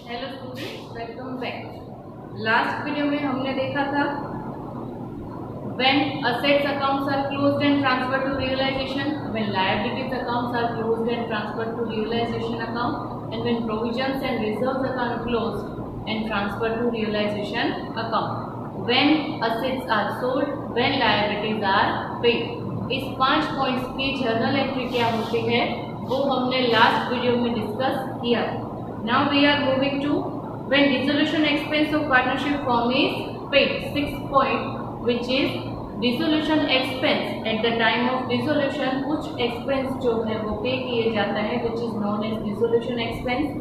Hello students, welcome back. Last video में हमने देखा था when assets accounts are closed and transferred to realization, when liabilities accounts are closed and transferred to realization account, and when provisions and reserves account closed and transferred to realization account, when assets are sold, when liabilities are paid। इस 5 points की journal entry क्या होती है वो हमने last video में discuss किया। Now we are moving to when dissolution expense of partnership firm is paid. 6th point, which is dissolution expense at the time of dissolution, कुछ expense जो है वो पे किए जाता है, which is known as dissolution expense।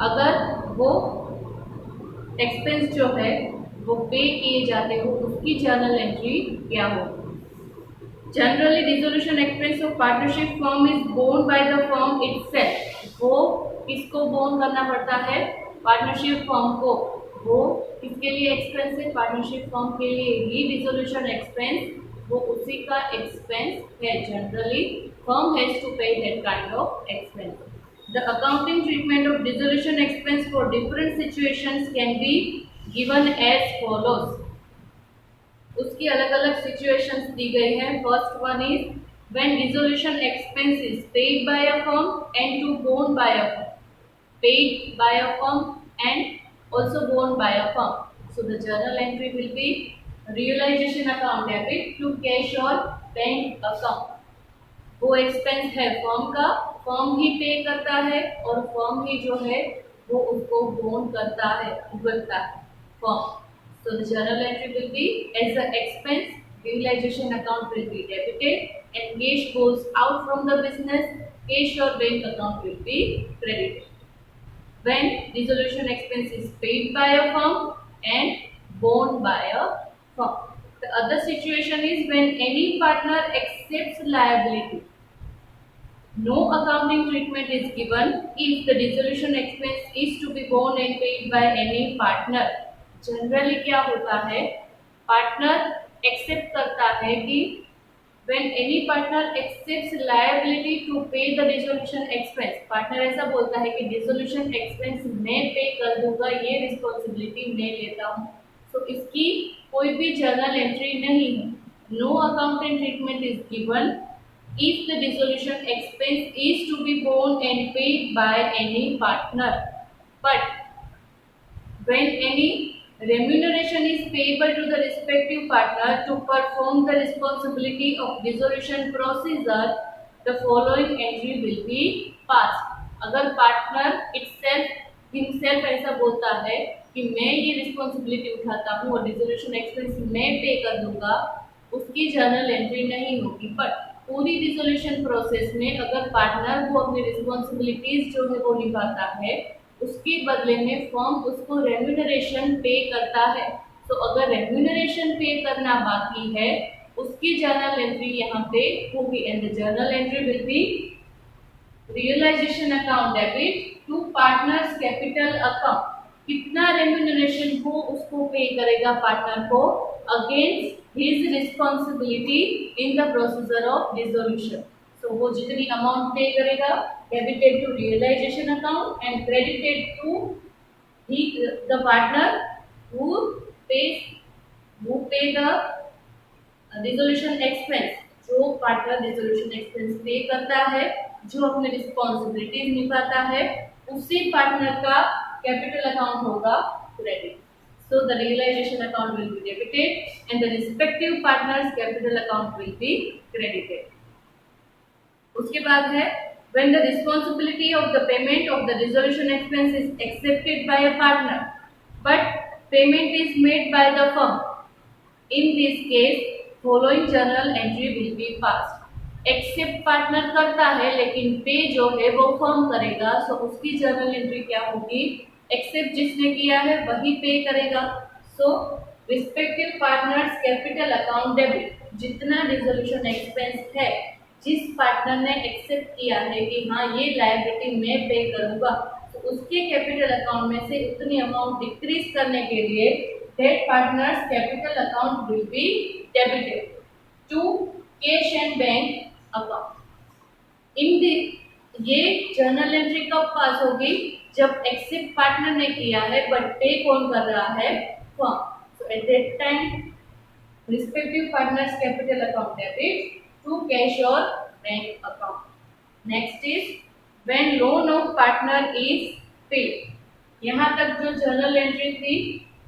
अगर वो expense जो है वो पे किए जाते हो उसकी जर्नल एंट्री क्या हो। Generally, dissolution expense of partnership firm is borne by the firm itself। वो किसको बोन करना पड़ता है? पार्टनरशिप फर्म को। वो किसके लिए एक्सपेंस है? पार्टनरशिप फर्म के लिए ही डिसोल्यूशन एक्सपेंस वो उसी का एक्सपेंस है। Generally firm has to pay that kind of expense. The accounting treatment of dissolution expense for different situations can be given as follows. उसकी अलग अलग सिचुएशंस दी गई हैं। First one is when dissolution expense is paid by a firm and to borne by a firm, paid by a firm and also borne by a firm. So the journal entry will be realization account debit to cash or bank account। वो expense है firm का, firm ही पे करता है और firm ही जो है वो उसको बोन करता है, भुगतता है firm. So the journal entry will be as an expense, realization account will be debited and cash goes out from the business, cash or bank account will be credited। When dissolution expense is paid by a firm and borne by a firm। The other situation is when any partner accepts liability, no accounting treatment is given if the dissolution expense is to be borne and paid by any partner। Generally क्या होता है, partner accept करता है कि when any partner accepts liability to pay the dissolution expense, partner ऐसा बोलता है कि डिसोल्यूशन एक्सपेंस मैं पे कर दूंगा, ये रिस्पॉन्सिबिलिटी मैं लेता हूँ। तो इसकी कोई भी जर्नल एंट्री नहीं है। No accounting treatment is given if the dissolution expense is to be borne and paid by any partner, but when any remuneration is payable to the respective partner to perform the responsibility of dissolution procedure, the following entry will be passed। अगर partner itself himself ऐसा बोलता है कि मैं ये responsibility उठाता हूँ और डिसोल्यूशन एक्सपेंस मैं पे कर दूंगा, उसकी जर्नल एंट्री नहीं होगी। बट पूरी डिसोल्यूशन प्रोसेस में अगर पार्टनर वो अपनी रिस्पॉन्सिबिलिटीज जो है वो निभाता है, उसके बदले में फर्म उसको रेम्यूनरेशन पे करता है। तो अगर रेम्यूनरेशन पे करना बाकी है उसकी जर्नल एंट्री यहाँ पे होगी and the journal entry will be realisation account debit to partners capital account. कितना रेम्यूनरेशन वो उसको पे करेगा पार्टनर को against his responsibility in the procedure of dissolution. तो वो जितनी अमाउंट पे करेगा debited to realisation account and credited to the partner who pays who pay the dissolution expense. जो पार्टनर डिसोल्यूशन एक्सपेंस पे करता है, जो अपनी रिस्पॉन्सिबिलिटीज निभाता है, उसी पार्टनर का कैपिटल अकाउंट होगा credit. So the realization account will be debited and the respective partners capital account will be credited। उसके बाद है when the responsibility of the payment of the dissolution expense is accepted by a partner but payment is made by the firm, in this case following journal entry will be passed। Except partner करता है लेकिन पे जो है वो firm करेगा, सो उसकी journal entry क्या होगी? एक्सेप्ट जिसने किया है वही पे करेगा। So respective partners capital account debit, जितना डिसोल्यूशन एक्सपेंस है जिस पार्टनर ने एक्सेप्ट किया है कि हाँ ये लायबिलिटी मैं पे करूंगा, तो उसके कैपिटल अकाउंट में से उतनी अमाउंट डिक्रीज करने के लिए that partners capital account will be debited to cash and bank account. ये जर्नल एंट्री कब पास होगी? जब एक्सेप्ट पार्टनर ने किया है बट पे कौन कर रहा है? Firm. So at that time respective partners capital account debit to cash or bank account. Next is when loan of partner is paid. यहाँ तक जो journal entry थी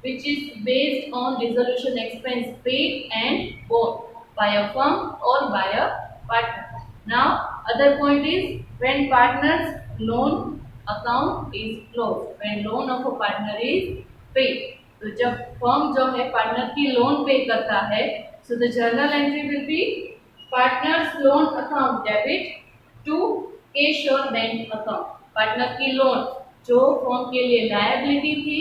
which is based on resolution expense paid and borne by a firm or by a partner. Now other point is when partners loan account is closed. When loan of a partner is paid. तो जब firm जो है partner की loan pay करता है, so the journal entry will be partners loan account debit to cash और bank account. Partner की loan जो फर्म के लिए लायबिलिटी थी,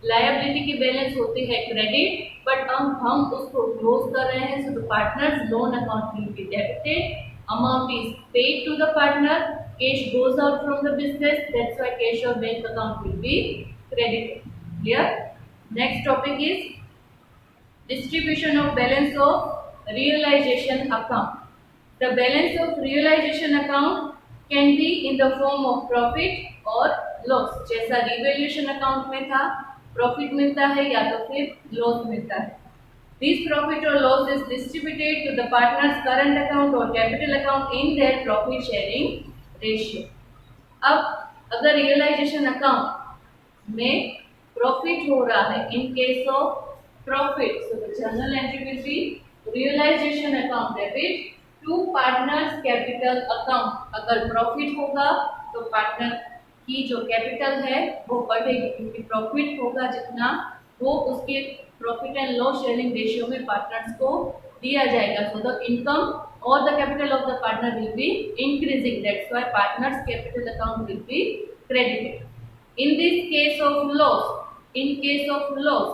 लायबिलिटी की बैलेंस होती है क्रेडिट, बट हम उसको क्लोज कर रहे हैं, so the partners loan account will be debited, amount is paid to the partner, cash goes out from the business, that's why cash or bank account will be credited. Clear? Next topic is distribution of balance of realization account. The balance of realization account can be in the form of profit or loss. जैसा revaluation account में था, profit मिलता है या तो फिर loss मिलता है. This profit or loss is distributed to the partner's current account or capital account in their profit sharing ratio. अब अगर realization account में प्रॉफिट हो रहा है, in case of profit, so the journal entry will be realisation account debit to partners capital account. अगर profit होगा तो partner की जो कैपिटल है वो बढ़ेगी, क्योंकि प्रॉफिट होगा जितना वो उसके profit and loss sharing ratio में पार्टनर्स को दिया जाएगा. सो द इनकम और the capital of the partner will be increasing. That's why partners capital account will be credited. In this case of loss, in case of loss,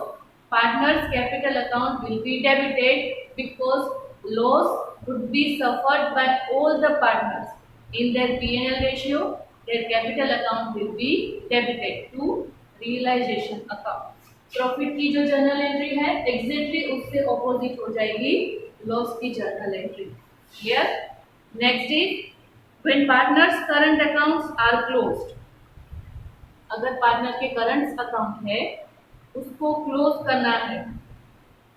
partners capital account will be debited because loss would be suffered by all the partners. In their P&L ratio, their capital account will be debited to realization account. Profit की जो journal entry है exactly उससे opposite हो जाएगी loss की journal entry. Clear? Next is when partners current accounts are closed. अगर partner के current account है उसको क्लोज करना है,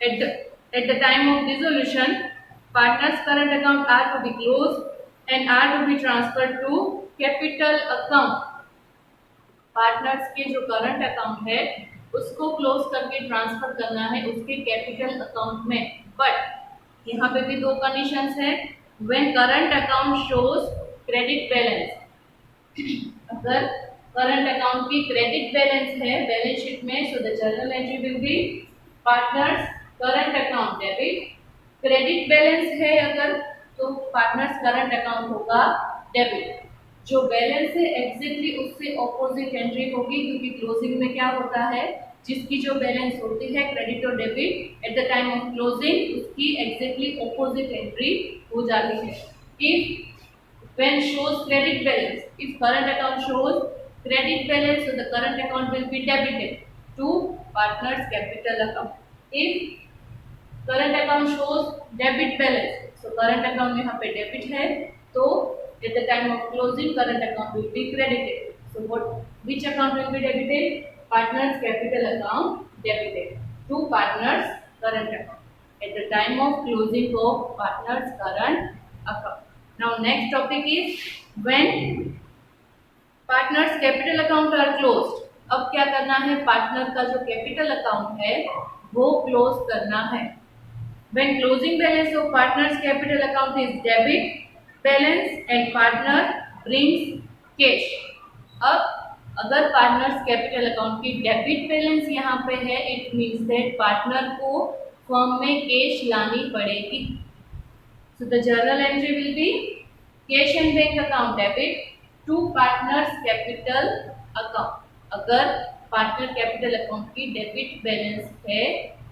at the time of dissolution partners current account are to be close and are to be transfer to capital account. Partners के जो current account है उसको क्लोज करके ट्रांसफर करना है उसके कैपिटल अकाउंट में. बट यहाँ पे भी दो कंडीशंस है. When current account shows credit balance, अगर करंट अकाउंट की क्रेडिट बैलेंस है बैलेंस शीट में, सो the journal entry will be partners current account debit. Credit balance है अगर तो पार्टनर्स करंट अकाउंट होगा डेबिट. जो बैलेंस है एग्जैक्टली उससे ऑपोजिट एंट्री होगी, क्योंकि क्लोजिंग में क्या होता है जिसकी जो बैलेंस होती है क्रेडिट और debit eight the time of closing उसकी एग्जैक्टली ऑपोजिट एंट्री हो जाती है. If when shows credit balance, if current account shows credit balance, so the current account will be debited to partners capital account. If current account shows debit balance, so current account यहाँ पे debit है, तो at the time of closing current account will be credited. So which account will be debited? Partners capital account debited to partners current account at the time of closing of partners current account. Now next topic is when partners capital account are closed. अब क्या करना है, partner का जो capital account है वो close करना है. When closing balance of partners capital account is debit balance and partner brings cash. अब अगर पार्टनर्स कैपिटल अकाउंट की डेबिट बैलेंस यहाँ पे है, इट मीन्स दैट पार्टनर को फर्म में कैश लानी पड़ेगी. So the journal entry will be cash and bank account debit to partners capital account. अगर पार्टनर कैपिटल अकाउंट की डेबिट बैलेंस है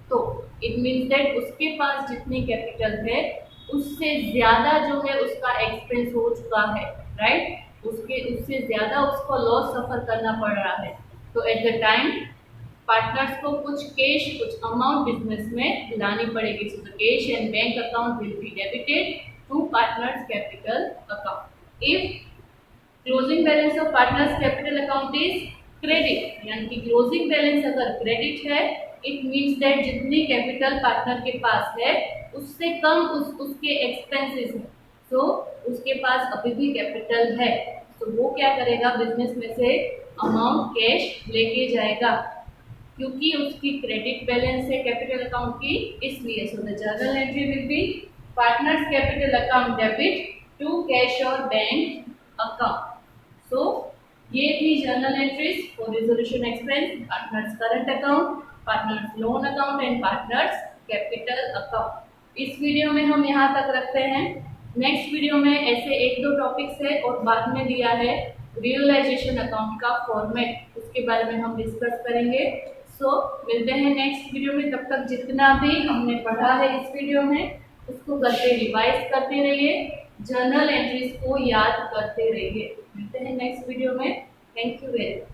तो इट मीन्स दैट उसके पास जितनी कैपिटल है उससे ज्यादा जो है उसका एक्सपेंस हो चुका है, राइट. उससे ज्यादा उसको लॉस सफर करना पड़ रहा है. तो एट द टाइम पार्टनर्स को कुछ कैश, कुछ अमाउंट बिजनेस में लानी पड़ेगी. So the cash and bank account will be debited to partners capital account. If closing balance of partners capital account is credit, यानी कि क्लोजिंग बैलेंस अगर credit है इट मीन्स दैट जितनी capital partner के पास है उससे कम उसके एक्सपेंसेस है, सो उसके पास अभी भी कैपिटल है, तो वो क्या करेगा, बिजनेस में से अमाउंट कैश लेके जाएगा क्योंकि उसकी क्रेडिट बैलेंस है कैपिटल अकाउंट की, इसलिए so the journal entry will be partners capital account debit to cash और बैंक अकाउंट। सो ये थी journal entries for resolution expense, partners current account, partners loan account and partners capital account. इस video में हम यहाँ तक रखते हैं। नेक्स्ट वीडियो में ऐसे एक दो टॉपिक्स है और बाद में दिया है रियलाइजेशन अकाउंट का फॉर्मेट, उसके बारे में हम डिस्कस करेंगे। सो मिलते हैं नेक्स्ट वीडियो में, तब तक जितना भी हमने पढ़ा है इस वीडियो में उसको करके रिवाइज करते रहिए, जर्नल एंट्रीज को याद करते रहिए। मिलते हैं नेक्स्ट वीडियो में। Thank you very much.